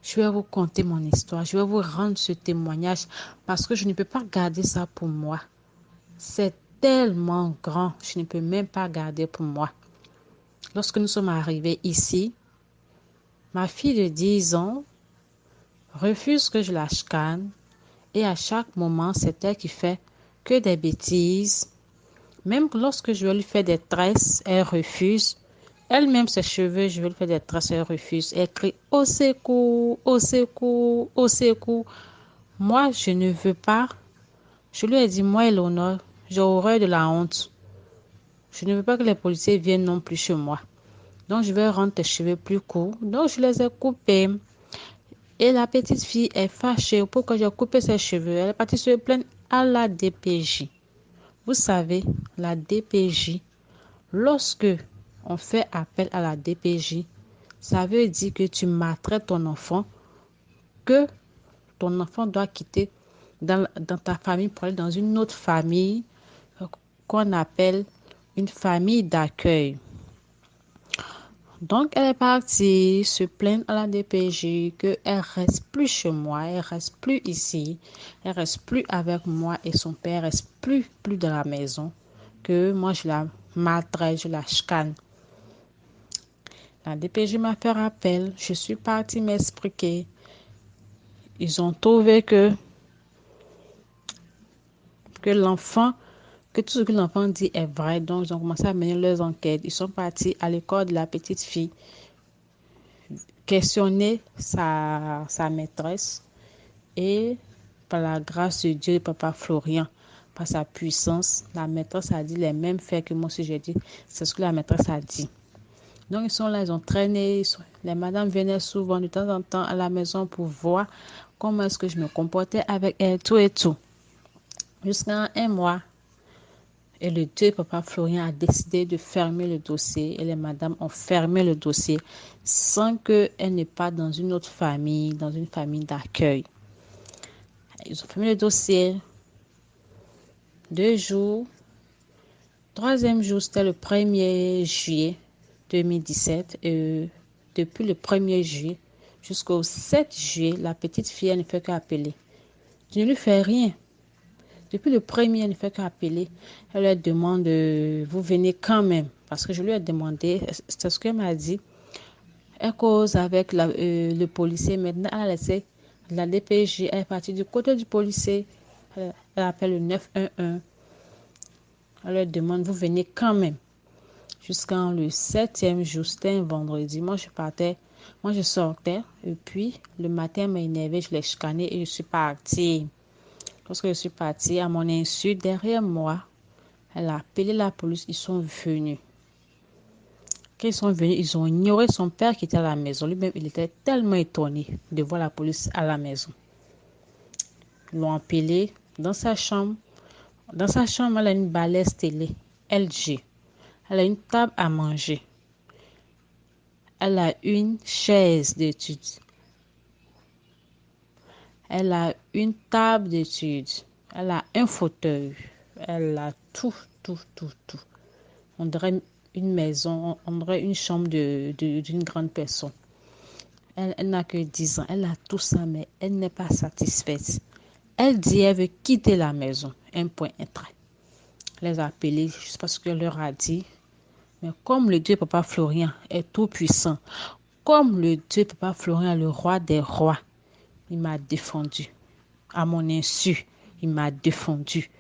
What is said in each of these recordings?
Je vais vous conter mon histoire. Je vais vous rendre ce témoignage parce que je ne peux pas garder ça pour moi. C'est tellement grand. Je ne peux même pas garder pour moi. Lorsque nous sommes arrivés ici, ma fille de 10 ans refuse que je la chicane et à chaque moment, c'est elle qui fait que des bêtises. Même lorsque je vais lui faire des tresses, elle refuse. Elle-même, ses cheveux, je vais lui faire des tresses, elle refuse. Elle crie au secours, au secours, au secours. Moi, je ne veux pas. Je lui ai dit, moi, Eleonore, j'ai horreur de la honte. Je ne veux pas que les policiers viennent non plus chez moi. Donc, je vais rendre tes cheveux plus courts. Donc, je les ai coupés. Et la petite fille est fâchée pourquoi j'ai coupé ses cheveux. Elle est partie se plaindre à la DPJ. Vous savez, la DPJ, lorsque on fait appel à la DPJ, ça veut dire que tu maltraites ton enfant, que ton enfant doit quitter dans ta famille pour aller dans une autre famille qu'on appelle une famille d'accueil. Donc, elle est partie se plaindre à la DPJ qu'elle reste plus chez moi, elle reste plus ici, elle reste plus avec moi et son père reste plus dans la maison, que moi je la maltraite, je la chicane. La DPJ m'a fait rappel, je suis partie m'expliquer. Ils ont trouvé que l'enfant, que tout ce que l'enfant dit est vrai, donc ils ont commencé à mener leurs enquêtes. Ils sont partis à l'école de la petite fille questionner sa maîtresse et par la grâce de Dieu, papa Florian, par sa puissance, la maîtresse a dit les mêmes faits que moi aussi j'ai dit. C'est ce que la maîtresse a dit. Donc ils sont là, ils ont traîné. Les madames venaient souvent de temps en temps à la maison pour voir comment est-ce que je me comportais avec elle, tout et tout. Jusqu'à un mois. Et le 2, papa Florian a décidé de fermer le dossier et les madames ont fermé le dossier sans qu'elle n'ait pas dans une autre famille, dans une famille d'accueil. Ils ont fermé le dossier 2 jours. Troisième jour, c'était le 1er juillet 2017. Et depuis le 1er juillet jusqu'au 7 juillet, la petite fille, elle ne fait qu'appeler. Je ne lui fais rien. Depuis le premier, elle ne fait qu'appeler. Elle lui demande, vous venez quand même. Parce que je lui ai demandé, c'est ce qu'elle m'a dit. Elle cause avec le policier. Maintenant, elle a laissé la DPJ. Elle est partie du côté du policier. Elle appelle le 911. Elle lui demande, vous venez quand même. Jusqu'en le 7e jour, c'était un vendredi. Moi, je sortais. Et puis, le matin, elle m'a énervée. Je l'ai chicanée et je suis partie. Lorsque je suis partie, à mon insu, derrière moi, elle a appelé la police. Ils sont venus. Quand ils sont venus, ils ont ignoré son père qui était à la maison. Lui-même, il était tellement étonné de voir la police à la maison. Ils l'ont appelé dans sa chambre. Dans sa chambre, elle a une balèze télé LG. Elle a une table à manger. Elle a une chaise d'études. Elle a une table d'études. Elle a un fauteuil. Elle a tout, tout, tout, tout. On dirait une maison, on dirait une chambre d'une grande personne. Elle n'a que 10 ans. Elle a tout ça, mais elle n'est pas satisfaite. Elle dit qu'elle veut quitter la maison. Un point, un trait. Elle les a appelés, je ne sais pas ce qu'elle leur a dit. Mais comme le Dieu Papa Florian est tout puissant, comme le Dieu Papa Florian, le roi des rois, il m'a défendu. À mon insu, il m'a défendu.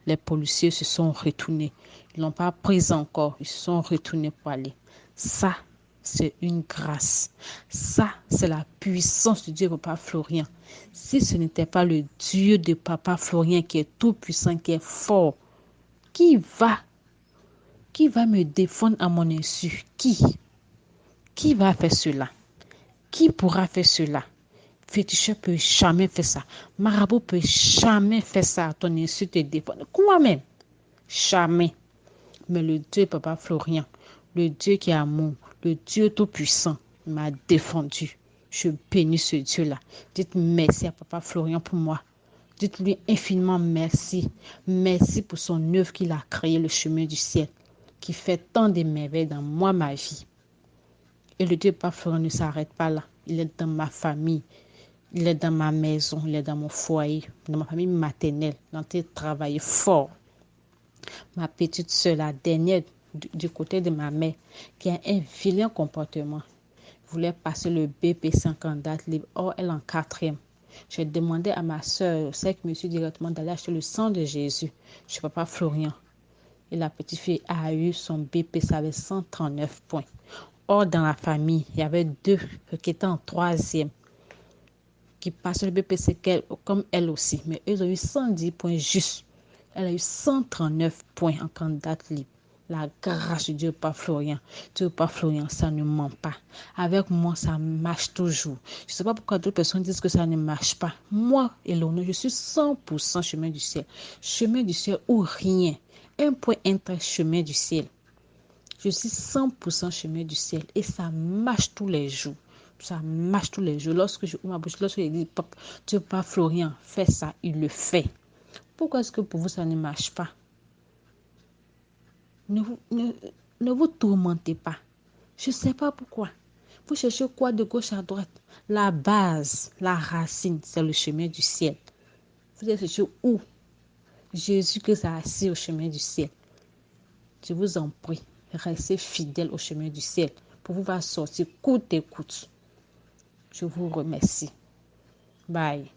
Les policiers se sont retournés. Ils n'ont pas pris encore. Ils se sont retournés pour aller. Ça, c'est une grâce. Ça, c'est la puissance de Dieu Papa Florian. Si ce n'était pas le Dieu de Papa Florian qui est tout puissant, qui est fort, qui va, qui va me défendre à mon insu? Qui va faire cela? Qui pourra faire cela? Féticheur peut jamais faire ça. Marabout peut jamais faire ça à ton insu te défendre. Quoi même? Jamais. Mais le Dieu Papa Florian, le Dieu qui est amour, le Dieu tout-puissant m'a défendu. Je bénis ce Dieu-là. Dites merci à Papa Florian pour moi. Dites-lui infiniment merci. Merci pour son œuvre qu'il a créé, le chemin du ciel, qui fait tant de merveilles dans moi, ma vie. Et le Dieu Papa Florian ne s'arrête pas là. il est dans ma famille, il est dans ma maison, il est dans mon foyer, dans ma famille maternelle, dans tes travail fort. Ma petite soeur, la dernière du côté de ma mère, qui a un vilain comportement, voulait passer le BPC en candidate libre. Or, elle en quatrième. J'ai demandé à ma soeur, celle qui me suit directement, d'aller acheter le sang de Jésus chez papa Florian. Et la petite fille a eu son BPC avec 139 points. Or, dans la famille, il y avait deux qui étaient en troisième, qui passaient le BPC comme elle aussi. Mais eux ont eu 110 points juste. Elle a eu 139 points en candidate libre. La grâce de Dieu par Florian. Dieu par Florian, ça ne ment pas. Avec moi, ça marche toujours. Je ne sais pas pourquoi d'autres personnes disent que ça ne marche pas. Moi, Eleonore, je suis 100% chemin du ciel. Chemin du ciel ou rien. Un point entre chemin du ciel. Je suis 100% chemin du ciel. Et ça marche tous les jours. Ça marche tous les jours. Lorsque je ouvre ma bouche, lorsque je dis, Dieu par Florian, fais ça, il le fait. Pourquoi est-ce que pour vous, ça ne marche pas? Ne vous tourmentez pas. Je ne sais pas pourquoi. Vous cherchez quoi de gauche à droite? La base, la racine, c'est le chemin du ciel. Vous allez chercher où? Jésus-Christ a assis au chemin du ciel. Je vous en prie, restez fidèles au chemin du ciel pour vous faire sortir coûte et coûte. Je vous remercie. Bye.